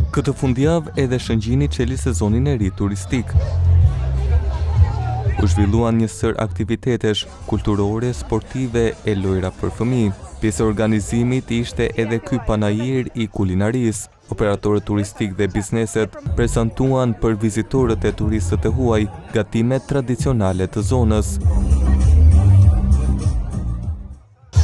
Këtë fundjavë edhe Shëngjini çeli sezonin e ri turistik. U zhvilluan një sër aktivitetesh kulturore, sportive e lojra për fëmijë. Pjesë e organizimit ishte edhe ky panajir i kulinarisë. Operatorët turistik dhe bizneset prezantuan për vizitorët e turistët e huaj gatimet tradicionale të zonës.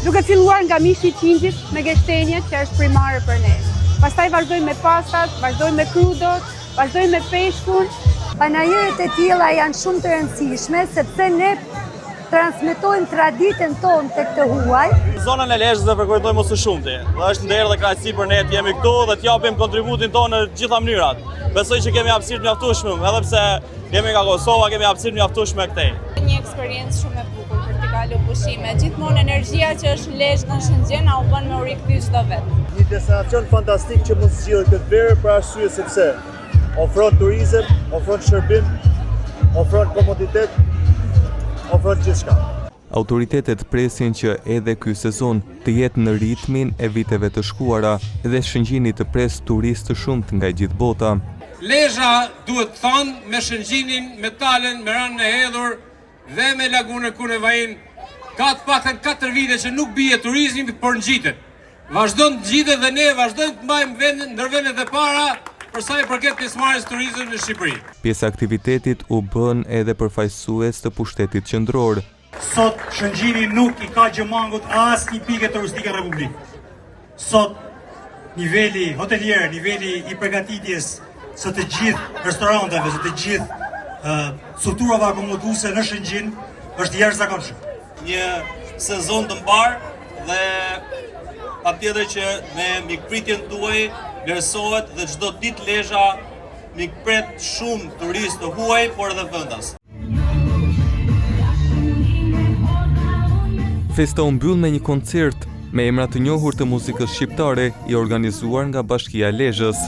Duke filluar nga mishi i qingjit me gështenjet që është primare për ne. Pastaj vazhdojmë me pastat, vazhdojmë me krudot, vazhdojmë me peshkun. Panajiret e tilla janë shumë të rëndësishme sepse ne transmetojmë traditën tonë tek të huaj. Zonën e Lezhës e frekuentojmë së shumti. Dhe është nder dhe kënaqësi për ne të jemi këtu dhe të japim kontributin tonë në të gjitha mënyrat. Besoj që kemi hapësirë të mjaftueshme, edhe pse jemi nga Kosova, kemi hapësirë të mjaftueshme këtej. Një eksperiencë shumë e bukur për të kaluar pushime. Gjithmonë energjia që është në Lezhë në Shëngjin na u bën me u rikthy çdo vetë. Një destinacion fantastik që mund të zgjidhet këtë verë për arsye sepse ofron turizëm, ofron shërbim, ofron komoditet, ofron gjithçka. Autoritetet presin që edhe ky sezon të jetë në ritmin e viteve të shkuara dhe Shëngjini të pres turistë të shumtë nga gjithë bota. Lezhë duhet thonë me Shëngjinin, me Talen, me Ranën e Hedhur dhe me lagunën e Kunevajin ka të paktën 4 vite që nuk bie turizmi, por ngjitet. Vazhdon të ngjitet dhe ne vazhdojmë të mbajmë vendin ndër vendet e para për sa i përket pjesëmarrjes turizmit në Shqipëri. Pjesë e aktivitetit u bën edhe përfaqësues të pushtetit qendror. Sot Shëngjini nuk i ka gjëmangut asnjë pikë turistike në Republikë. Sot niveli hotelier, niveli i përgatitjes së të gjithë restoranteve, së të gjithë strukturave akomoduese në Shëngjin është jashtëzakonshëm. Një sezon të mbar dhe patjetër që me mikpritjen tuaj vlerësohet dhe çdo ditë Lezhë mikpret shumë turistë të huaj, por edhe vendas. Festa u mbyll me një koncert me emra të njohur të muzikës shqiptare i organizuar nga Bashkia e Lezhës.